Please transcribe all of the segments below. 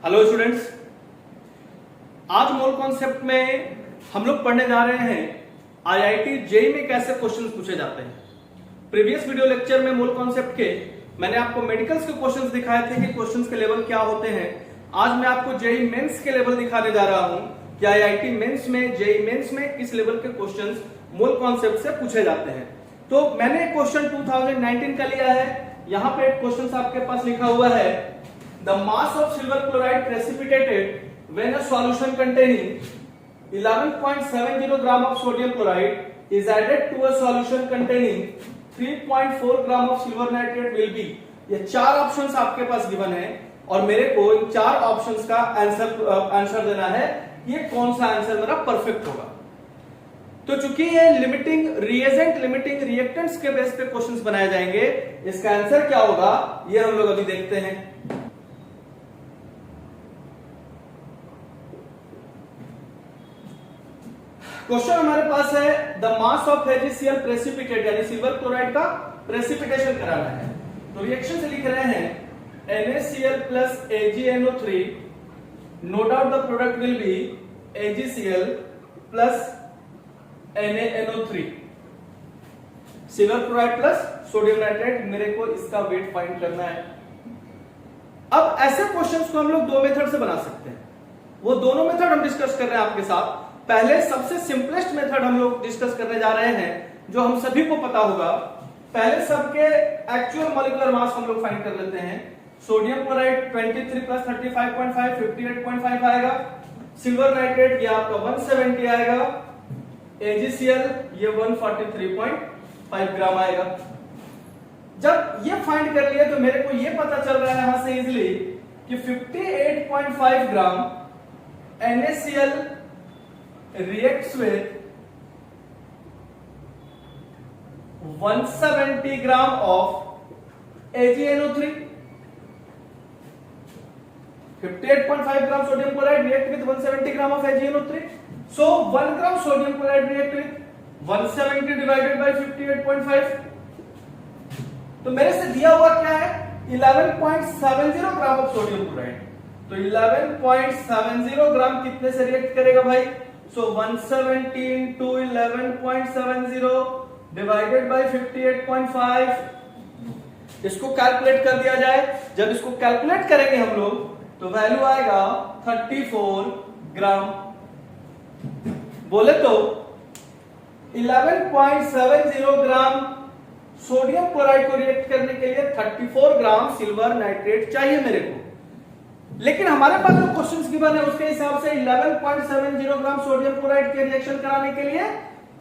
Hello students, आज mole concept में हम लोग पढ़ने जा रहे हैं आईआईटी जेईई में कैसे क्वेश्चंस पूछे जाते हैं। प्रीवियस वीडियो लेक्चर में मोल कॉन्सेप्ट के मैंने आपको मेडिकल्स के क्वेश्चंस दिखाए थे कि क्वेश्चंस के लेवल क्या होते हैं। आज मैं आपको जेईई मेंस के लेवल दिखाने जा रहा हूं कि आईआईटी मेंस में, जेईई मेंस में किस लेवल के क्वेश्चंस मोल कॉन्सेप्ट से पूछे जाते हैं। तो मैंने क्वेश्चन 2019 का लिया है। यहाँ पे क्वेश्चन आपके पास लिखा हुआ है, the mass of silver chloride precipitated when a solution containing 11.70 gram of sodium chloride is added to a solution containing 3.4 gram of silver nitrate will be। ये चार ऑप्शंस आपके पास गिवन है और मेरे को इन चार ऑप्शंस का आंसर देना है कि ये कौन सा आंसर मेरा परफेक्ट होगा। तो चूंकि ये लिमिटिंग रिएजेंट, लिमिटिंग रिएक्टेंट्स के बेस पे क्वेश्चंस बनाए जाएंगे, इसका आंसर क्या होगा ये हम लोग अभी देखते हैं। क्वेश्चन हमारे पास है, the mass of HCl precipitate, यानी सिल्वर क्लोराइड का प्रेसिपिटेशन कराना है। तो रिएक्शन से लिख रहे हैं NaCl plus AgNO3, no doubt the product will be AgCl plus NaNO3, silver chloride plus sodium nitrate. मेरे को इसका वेट फाइंड करना है। अब ऐसे क्वेश्चंस को हम लोग दो मेथड से बना सकते हैं। वो दोनों मेथड हम डिस्कस कर रहे हैं आपके साथ। पहले सबसे सिंपलेस्ट मेथड हम लोग डिस्कस करने जा रहे हैं, जो हम सभी को पता होगा। पहले सबके एक्चुअल मॉलिक्यूलर मास हम लोग फाइंड कर लेते हैं। सोडियम क्लोराइड 23 प्लस 35.5 58.5 आएगा। सिल्वर नाइट्रेट ये आपका 170 आएगा। AgCl ये 143.5 ग्राम आएगा। जब ये फाइंड कर लिया तो मेरे को ये पता चल रहा है यहां से इजिली कि 58.5 ग्राम NaCl reacts with 170 gram of AgNO3। 58.5 gram sodium chloride react with 170 gram of AgNO3. So 1 gram sodium chloride react with 170 divided by 58.5। तो मेरे से दिया हुआ क्या है, 11.70 ग्राम ऑफ सोडियम क्लोराइड। तो 11.70 ग्राम कितने से रिएक्ट करेगा भाई? So 170 into 11.70 divided by 58.5। इसको कैलकुलेट कर दिया जाए। जब इसको कैलकुलेट करेंगे हम लोग तो वैल्यू आएगा 34 ग्राम। बोले तो 11.70 ग्राम सोडियम क्लोराइड को रिएक्ट करने के लिए 34 ग्राम सिल्वर नाइट्रेट चाहिए मेरे को। लेकिन हमारे पास जो क्वेश्चंस गिवन है उसके हिसाब से 11.70 ग्राम सोडियम क्लोराइड के रिएक्शन कराने के लिए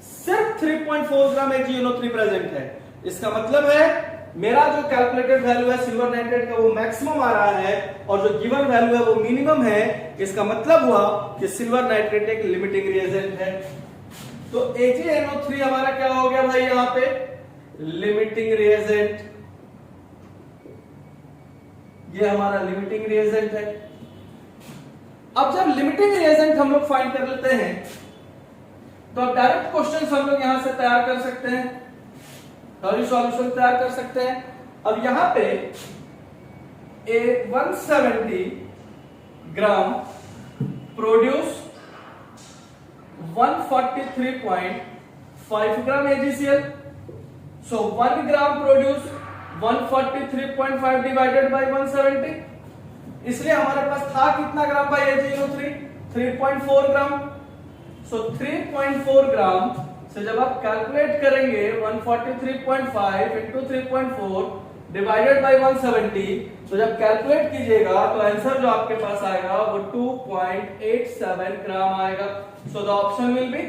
सिर्फ 3.4 ग्राम AgNO3 प्रेजेंट है। इसका मतलब है मेरा जो कैलकुलेटेड वैल्यू है सिल्वर नाइट्रेट का वो मैक्सिमम आ रहा है और जो गिवन वैल्यू है वो मिनिमम है। इसका मतलब हुआ कि सिल्वर नाइट्रेट एक लिमिटिंग रिएजेंट है। तो AgNO3 हमारा क्या हो गया भाई, यहां पे लिमिटिंग रिएजेंट। ये हमारा लिमिटिंग रिएजेंट है। अब जब लिमिटिंग रिएजेंट हम लोग फाइंड कर लेते हैं तो अब डायरेक्ट क्वेश्चंस हम लोग यहां से तैयार कर सकते हैं, सारी सॉल्यूशन तैयार कर सकते हैं। अब यहां पे 170 gram produce 143.5 gram AgCl। So 1 gram produce 143.5 divided by 170। इसलिए हमारे पास था कितना ग्राम भाई AgNO3? 3.4 ग्राम। सो 3.4 ग्राम से जब आप कैलकुलेट करेंगे 143.5 इंटू 3.4 डिवाइडेड बाय 170, तो जब कैलकुलेट कीजिएगा तो आंसर जो आपके पास आएगा वो 2.87 ग्राम आएगा। So the option will be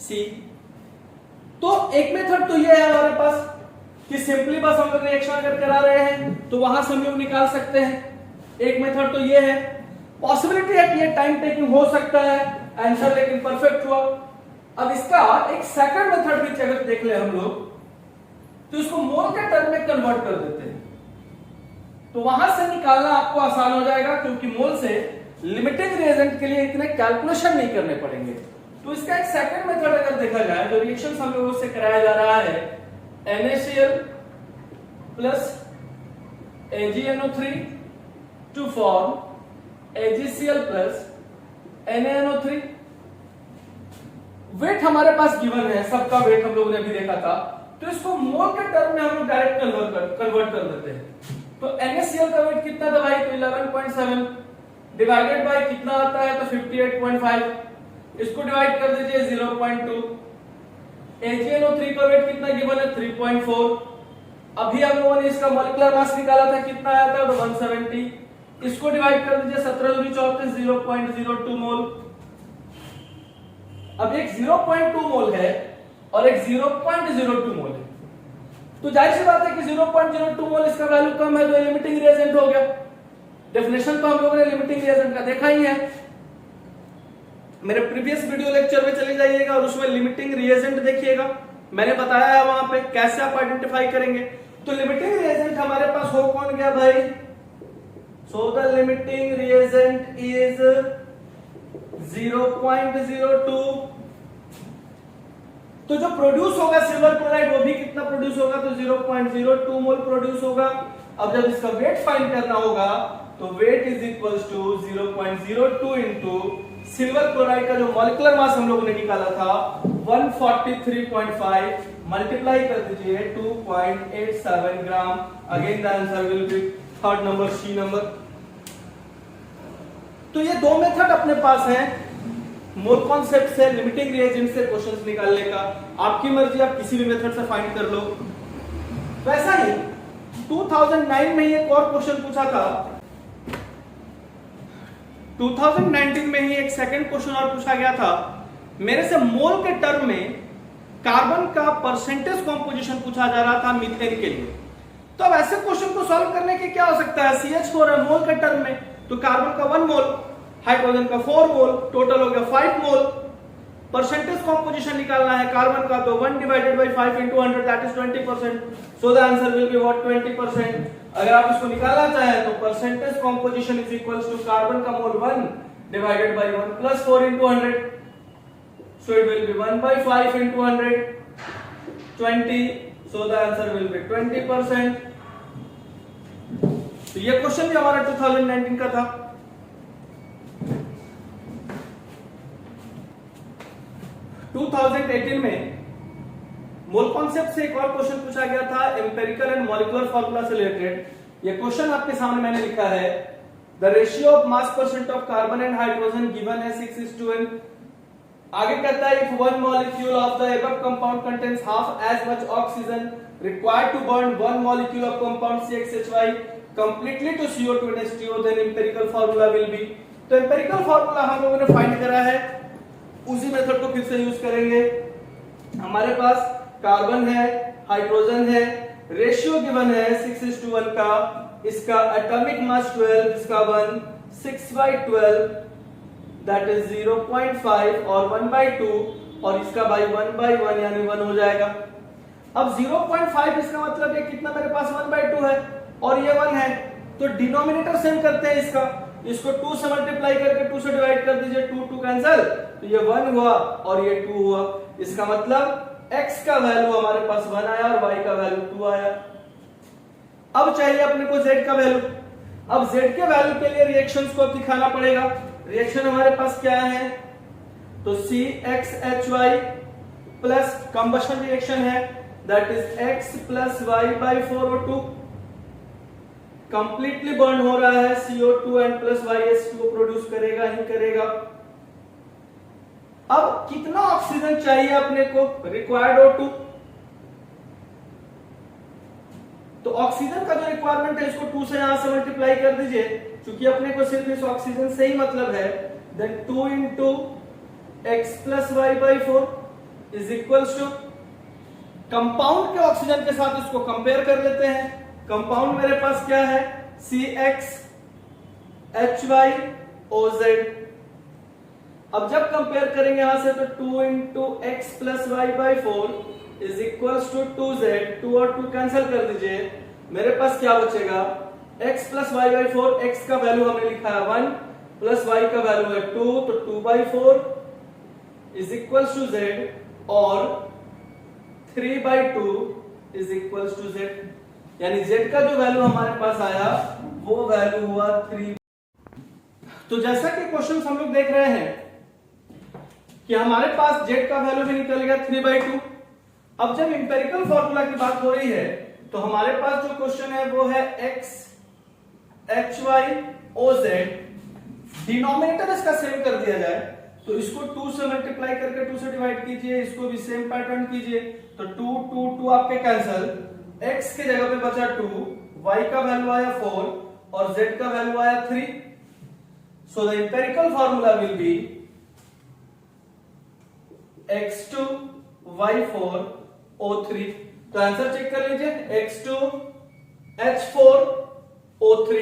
C. तो एक मेथड तो ये है हमारे पास कि सिंपली बस हम लोग रिएक्शन अगर करा रहे हैं तो वहां से हम लोग निकाल सकते हैं। एक मेथड तो ये है। पॉसिबिलिटी है कि ये टाइम टेकिंग हो सकता है आंसर, लेकिन परफेक्ट हुआ। अब इसका एक सेकंड मेथड भी अगर देख ले हम लोग तो इसको मोल के टर्म में कन्वर्ट कर देते हैं, तो वहां से निकालना आपको आसान हो जाएगा, क्योंकि मोल से लिमिटिंग रिएजेंट के लिए इतने कैलकुलेशन नहीं करने पड़ेंगे। तो इसका एक सेकंड मेथड अगर देखा जाए, जो रिएक्शन हम लोगों से कराया जा रहा है NaCl plus AgNO3 to form AgCl प्लस NaNO3। वेट हमारे पास गिवन है, सबका वेट हम लोगों ने अभी देखा था, तो इसको मोल के टर्म में हम लोग डायरेक्ट कन्वर्ट कर देते हैं। तो NaCl का वेट कितना था भाई, तो 11.7 डिवाइडेड बाय कितना आता है, तो 58.5, इसको डिवाइड कर दीजिए 0.2। AgNO3 का वेट कितना गिवन है, 3.4। अभी हम लोगों ने इसका मॉलिक्यूलर मास निकाला था, कितना आया था, तो 170, इसको डिवाइड कर दीजिए 17 दूनी 34, 0.02 मोल। अब एक 0.2 मोल है और एक 0.02 मोल है, तो जाहिर सी बात है कि 0.02 मोल इसका वैल्यू कम है, तो लिमिटिंग रिएजेंट हो गया। डेफिनेशन तो हम लोगों ने लिमिटिंग रिएजेंट का देखा ही है, मेरे प्रीवियस वीडियो लेक्चर में चले जाइएगा और उसमें लिमिटिंग रिएजेंट देखिएगा, मैंने बताया है वहां पे कैसे आप आइडेंटिफाई करेंगे। तो लिमिटिंग रिएजेंट हमारे पास हो कौन गया भाई, so the limiting reagent is 0.02। तो जो प्रोड्यूस होगा सिल्वर क्लोराइड वो भी कितना प्रोड्यूस होगा, तो 0.02 मोल प्रोड्यूस होगा। अब जब इसका वेट फाइंड करना होगा तो weight is equals to 0.02 into silver chloride का जो मॉलिक्यूलर मास हम लोगों ने निकाला था 143.5 मल्टीप्लाई कर दीजिए 2.87 gram. Again the answer will be third number, C number. तो ये दो मेथड अपने पास हैं, मोल कॉन्सेप्ट से, लिमिटिंग रिएजेंट से क्वेश्चंस निकालने का। आपकी मर्जी, आप किसी भी मेथड से फाइंड कर लो। वैसा ही 2009 में एक और क्वेश्चन पूछा था, 2019 में ही एक सेकंड क्वेश्चन और पूछा गया था मेरे से, मोल के टर्म में कार्बन का परसेंटेज कॉम्पोजिशन पूछा जा रहा था मीथेन के लिए। तो अब ऐसे क्वेश्चन को सॉल्व करने के क्या हो सकता है, CH4 है मोल के टर्म में, तो कार्बन का 1 मोल, हाइड्रोजन का 4 मोल, टोटल हो गया 5 मोल। परसेंटेज कॉम्पोजिशन निकालना है कार्बन का, तो 1 divided by 5 into 100 that is 20%, so the answer will be what, 20%। अगर आप इसको निकालना चाहें तो percentage composition is equals to carbon का mole 1 divided by 1 plus 4 into 100, so it will be 1 by 5 into 100, 20, so the answer will be 20%। तो ये question भी हमारा 2019 का था। टू 2018 में मोल कॉन्सेप्ट से एक और क्वेश्चन पूछा गया था, एम्पिरिकल एंड मॉलिक्यूलर फार्मूला से रिलेटेड। ये क्वेश्चन आपके सामने मैंने लिखा है, the ratio of mass percent of carbon and hydrogen given है 6:1। आगे कहता है, if one molecule of the above compound contains half as much oxygen required to burn one molecule of compound CXHY completely to CO2 and H2O, then empirical formula will be. तो empirical formula हम लोगों ने find करा है, उसी method को फिर से यूज करेंगे। हमारे पास कार्बन है, हाइड्रोजन है, रेशियो गिवन है 6:1 का, इसका एटॉमिक मास 12, इसका 1, 6/12 दैट इज 0.5 और 1/2, और इसका भाई 1/1 यानी 1 हो जाएगा। अब 0.5 इसका मतलब है कितना, मेरे पास 1/2 है और ये 1 है, तो डिनोमिनेटर सेम करते हैं इसका, इसको 2 से मल्टीप्लाई करके 2 से डिवाइड कर दीजिए, 2 कैंसिल, तो ये 1 हुआ और ये 2 हुआ। इसका मतलब x का वैल्यू हमारे पास 1 आया और y का वैल्यू 2 आया। अब चाहिए अपने को z का वैल्यू। अब z के वैल्यू के लिए रिएक्शंस को दिखाना पड़ेगा। रिएक्शन हमारे पास क्या है, तो CXHY प्लस कंबशन रिएक्शन है, that is x plus y/4O2, completely burn हो रहा है, CO2 and plus YH2 produce करेगा ही करेगा। अब कितना ऑक्सीजन चाहिए अपने को, रिक्वायर्ड O2, तो ऑक्सीजन का जो रिक्वायरमेंट है इसको 2 से यहां से मल्टीप्लाई कर दीजिए, क्योंकि अपने को सिर्फ इस ऑक्सीजन से ही मतलब है, then 2 into x plus y/4 is equals to, compound के ऑक्सीजन के साथ इसको कंपेयर कर लेते हैं। कंपाउंड मेरे पास क्या है, CXHYOZ। अब जब कंपेयर करेंगे यहां से, तो 2 into x plus y/4 is equals to 2Z, 2 और 2 कैंसिल कर दीजिए, मेरे पास क्या बचेगा, x plus y/4, x का वैल्यू हमने लिखा है 1 प्लस y का वैल्यू है 2, तो 2/4 इज इक्वल्स टू Z, और 3/2 इज इक्वल्स टू Z, यानी Z का जो वैल्यू हमारे पास आया वो वैल्यू हुआ 3। तो जैसा कि क्वेश्चन हम लोग देख रहे हैं कि हमारे पास जेड का वैल्यू भी निकल गया 3/2। अब जब इंपेरिकल फॉर्मूला की बात हो रही है तो हमारे पास जो क्वेश्चन है वो है x hy oz, डिनोमिनेटर इसका सेम कर दिया जाए तो इसको 2 से मल्टीप्लाई करके 2 से डिवाइड कीजिए, इसको भी सेम पैटर्न कीजिए तो 2 2 2 आपके कैंसल, x के जगह पे बचा 2, y का वैल्यू आया 4 और z का वैल्यू आया 3। So the empirical formula will be x2 y4 o3। तो आंसर चेक कर लीजिए, x2 h4 O3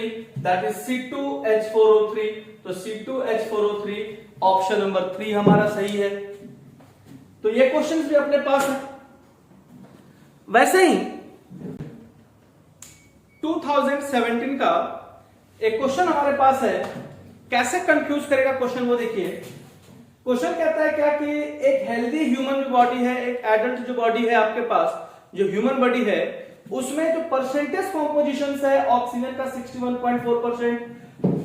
that is C2H4O3। तो C2H4O3 ऑप्शन नंबर 3 हमारा सही है। तो ये क्वेश्चंस भी अपने पास है। वैसे ही 2017 का एक क्वेश्चन हमारे पास है, कैसे कंफ्यूज करेगा क्वेश्चन वो देखिए। क्वेश्चन कहता है क्या कि एक हेल्दी ह्यूमन बॉडी है, एक एडल्ट जो बॉडी है आपके पास, जो ह्यूमन बॉडी है उसमें जो परसेंटेज कॉम्पोजिशन है, ऑक्सीजन का 61.4%,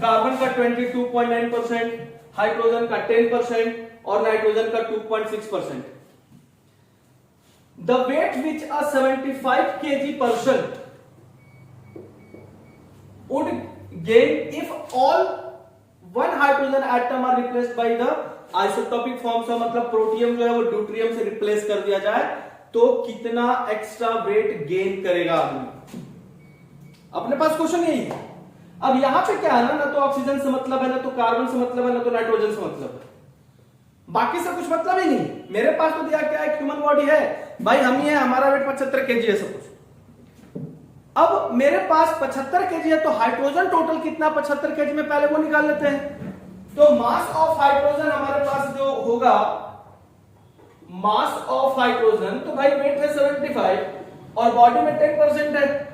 कार्बन का 22.9%, हाइड्रोजन का 10% और नाइट्रोजन का 2.6%। The weight which a 75 kg person would gain if all 1 hydrogen atom are replaced by the isotopic form. से मतलब प्रोटियम जो है वो ड्यूटेरियम से रिप्लेस कर दिया जाए तो कितना एक्स्ट्रा वेट गेन करेगा आदमी। अपने पास क्वेश्चन यही है। अब यहां पे क्या है ना तो ऑक्सीजन से मतलब है, ना तो कार्बन से मतलब है, ना तो नाइट्रोजन से मतलब है, बाकी से कुछ मतलब ही नहीं। मेरे पास तो दिया क्या है, ह्यूमन बॉडी है भाई, हम ही है, हमारा वेट 75 kg है सब कुछ। अब मेरे पास 75 kg है तो हाइड्रोजन टोटल कितना 75 kg में, पहले वो निकाल लेते हैं। तो मास ऑफ हाइड्रोजन हमारे पास जो होगा, मास ऑफ हाइड्रोजन, तो भाई वेट है 75 और बॉडी में 10% है,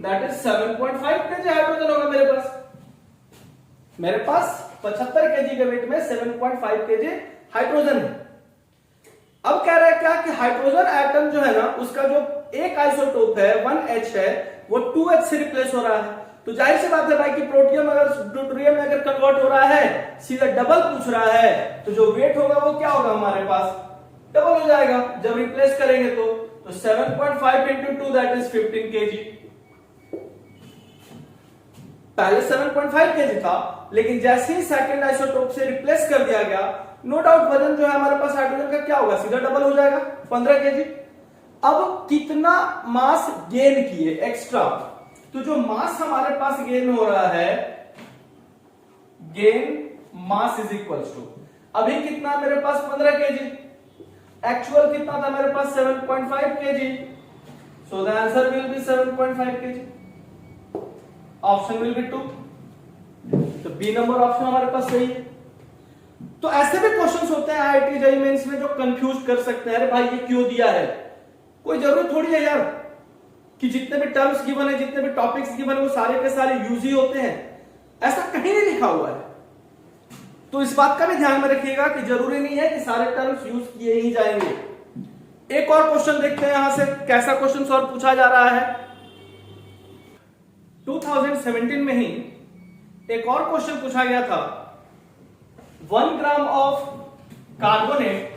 दैट इज 7.5 kg हाइड्रोजन होगा मेरे पास। मेरे पास 75 kg के वेट में 7.5 kg हाइड्रोजन है। अब कह रहा है क्या कि हाइड्रोजन एटम जो है ना उसका जो एक आइसोटोप है 1H है वो 2H से रिप्लेस हो रहा है। तो जाहिर सी बात है भाई कि प्रोटियम अगर ड्यूटेरियम में अगर कन्वर्ट हो रहा है, सीधा डबल पूछ रहा है, तो जो वेट होगा वो क्या होगा हमारे पास, डबल हो जाएगा जब रिप्लेस करेंगे तो 7.5 into 2 दैट इज 15 kg। पहले 7.5 kg था, लेकिन जैसे ही सेकंड आइसोटोप से रिप्लेस कर दिया गया, नो डाउट वजन जो है हमारे पास हाइड्रोजन का क्या होगा, सीधा डबल हो जाएगा 15 kg। अब कितना मास गेन किए एक्स्ट्रा, तो जो मास हमारे पास गेन हो रहा है, gain mass is equal to, अभी कितना मेरे पास 15 kg, एक्चुअल कितना था मेरे पास 7.5 kg। So the answer will B 7.5 kg, option will B 2। तो बी नंबर ऑप्शन हमारे पास सही है। तो ऐसे भी क्वेश्चंस होते हैं आईआईटी जेईई मेंस में जो कंफ्यूज कर सकते हैं, अरे भाई ये क्यों दिया है, कोई जरूरत थोड़ी है यार कि जितने भी टर्म्स गिवन है, जितने भी टॉपिक्स गिवन है वो सारे के सारे यूज ही होते हैं, ऐसा कहीं नहीं लिखा हुआ है। तो इस बात का भी ध्यान में रखिएगा कि जरूरी नहीं है कि सारे टर्म्स यूज किए ही जाएंगे। एक और क्वेश्चन देखते हैं यहां से कैसा क्वेश्चन सॉल्व पूछा जा रहा है। 2017 में ही एक और क्वेश्चन पूछा गया था, 1 gram of carbonate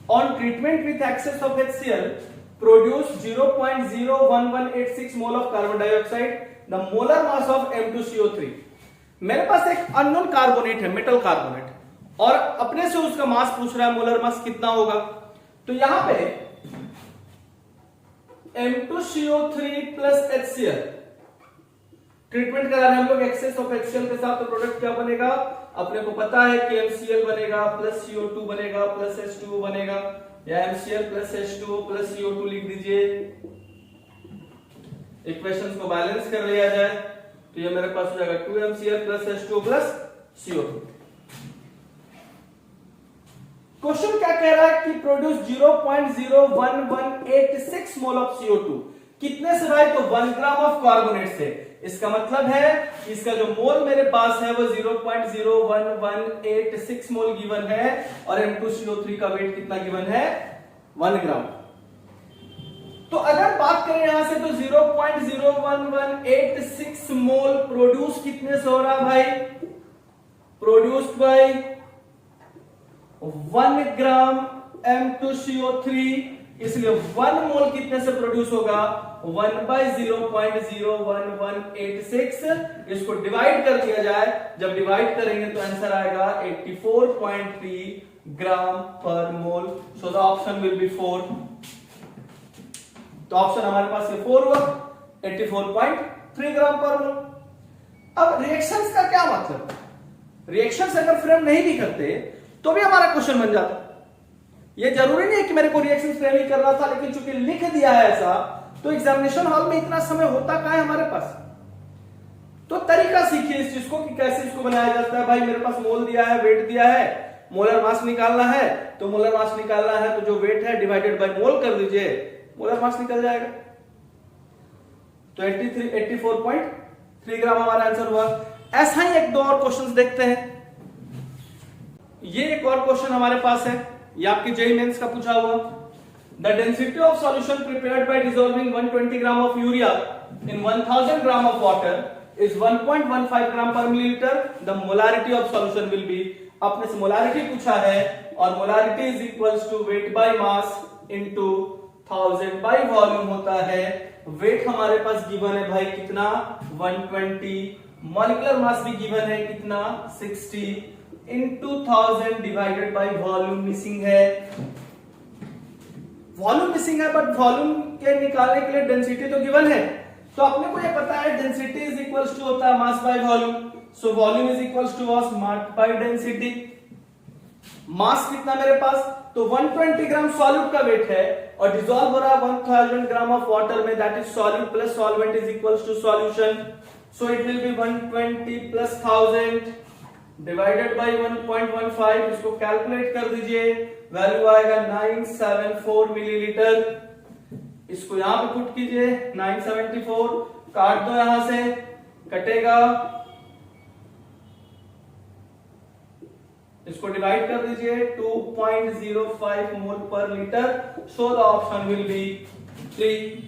on treatment with access of HCl produce 0.01186 mole of carbon dioxide, the molar mass of M2CO3। मेरे पास एक अननोन कार्बोनेट है, मेटल कार्बोनेट, और अपने से उसका मास पूछ रहा है, मोलर मास कितना होगा। तो यहां पे M2CO3 प्लस HCl ट्रीटमेंट करा रहे हैं हम लोग एक्सेस ऑफ HCl के साथ, तो प्रोडक्ट क्या बनेगा, अपने को पता है कि MCl बनेगा प्लस CO2 बनेगा प्लस H2O बनेगा, या MCl plus H2O plus CO2 लिख दीजिए। इक्वेशंस को बैलेंस कर लिया जाए तो ये मेरे पास हो जाएगा 2MCl plus H2O plus CO2। Question क्या कह रहा है कि प्रोड्यूस 0.01186 मोल ऑफ CO2, कितने से भाई, तो 1 ग्राम ऑफ कार्बोनेट से। इसका मतलब है कि इसका जो मोल मेरे पास है वो 0.01186 मोल गिवन है और M2CO3 का वेट कितना गिवन है, 1 ग्राम। तो अगर बात करें यहां से तो 0.01186 मोल प्रोड्यूस कितने से हो रहा है भाई, प्रोड्यूस्ड बाय 1 ग्राम M2CO3, इसलिए 1 मोल कितने से प्रोड्यूस होगा 1/0.01186। इसको डिवाइड कर दिया जाए, जब डिवाइड करेंगे तो आंसर आएगा 84.3 ग्राम पर mole. So the option will be 4। तो ऑप्शन हमारे पास ये 4 हुआ, 84.3 ग्राम पर मोल। अब रिएक्शंस का क्या मतलब, रिएक्शंस अगर फ्रेम नहीं भी करते तो भी हमारा क्वेश्चन बन जाता। ये जरूरी नहीं है कि मेरे को रिएक्शन फ्रेम ही करना था, लेकिन चूंकि लिख दिया है ऐसा, तो एग्जामिनेशन हॉल में इतना समय होता कहां है हमारे पास। तो तरीका सीखिए इस चीज को कि कैसे इसको बनाया जाता है। भाई मेरे पास मोल दिया है, वेट दिया है, मोलर मास निकालना है, तो मोलर मास निकालना है तो जो वेट है डिवाइडेड बाय मोल कर दीजिए, मोलर मास निकल जाएगा। तो 84.3 ग्राम हमारा आंसर हुआ। ऐसा ही एक दो और क्वेश्चंस देखते हैं। ये एक और क्वेश्चन हमारे पास है, ये आपके जेईई मेंस का पूछा हुआ। The density of solution prepared by dissolving 120 gram of urea in 1000 gram of water is 1.15 gram per millilitre. The molarity of solution will be, आपने से मोलारिटी पूछा है और molarity is equals to weight by mass into 1000 by volume होता है। Wait हमारे पास given है भाई कितना 120, मॉलिक्यूलर मास भी गिवन है कितना 60 into 1000 divided by volume missing है। वॉल्यूम मिसिंग है बट वॉल्यूम के निकालने के लिए डेंसिटी तो गिवन है। तो अपने को ये पता है डेंसिटी इज इक्वल्स टू होता है mass by volume. So volume is equals to mass by density. Mass कितना मेरे पास, तो 120 ग्राम सॉल्यूट का वेट है और डिसॉल्व हो रहा है 1000 ग्राम ऑफ वाटर में, that is solute plus solvent is equals to solution. So it will be 120 plus 1000 divided by 1.15। इसको कैलकुलेट कर दीजिए, वैल्यू आएगा 974 मिलीलीटर। इसको यहां पे पुट कीजिए 974, काट दो यहां से, कटेगा, इसको डिवाइड कर दीजिए 2.05 मोल पर litre. So the option will B 3।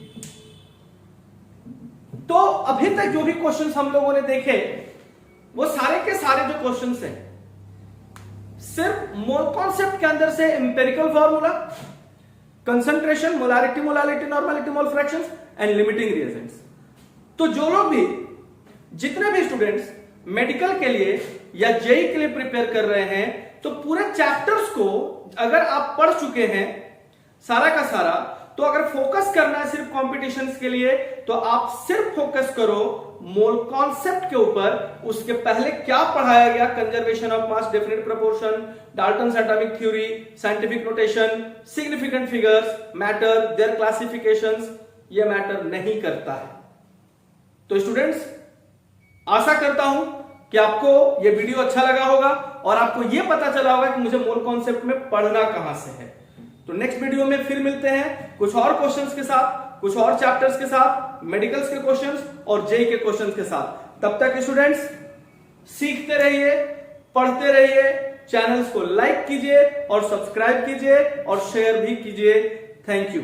तो अभी तक जो भी क्वेश्चंस हम लोगों ने देखे वो सारे के सारे जो क्वेश्चंस हैं सिर्फ मोल कॉन्सेप्ट के अंदर से empirical formula, concentration, molarity, molality, normality, mole fractions and limiting reagents. तो जो लोग भी, जितने भी स्टूडेंट्स मेडिकल के लिए या जेईई के लिए प्रिपेयर कर रहे हैं, तो पूरे चैप्टर्स को अगर आप पढ़ चुके हैं सारा का सारा, तो अगर फोकस करना है सिर्फ कॉम्पिटिशन्स के लिए, तो आप सिर्फ फोकस करो मोल कॉन्सेप्ट के ऊपर। उसके पहले क्या पढ़ाया गया, conservation of mass, definite proportion, Dalton's atomic theory, scientific notation, significant figures, matter, their classifications, ये मैटर नहीं करता है। तो स्टूडेंट्स, आशा करता हूं कि आपको ये वीडियो अच्छा लगा होगा और आपको ये पता चला होगा कि मुझे मोल कॉन्सेप्ट में पढ़ना कहां से है। तो नेक्स्ट वीडियो में फिर मिलते हैं कुछ और क्वेश्चंस के साथ, कुछ और चैप्टर्स के साथ, मेडिकल्स के क्वेश्चंस और जेईई के क्वेश्चंस के साथ। तब तक स्टूडेंट्स सीखते रहिए, पढ़ते रहिए, चैनल्स को लाइक कीजिए और सब्सक्राइब कीजिए और शेयर भी कीजिए। Thank you.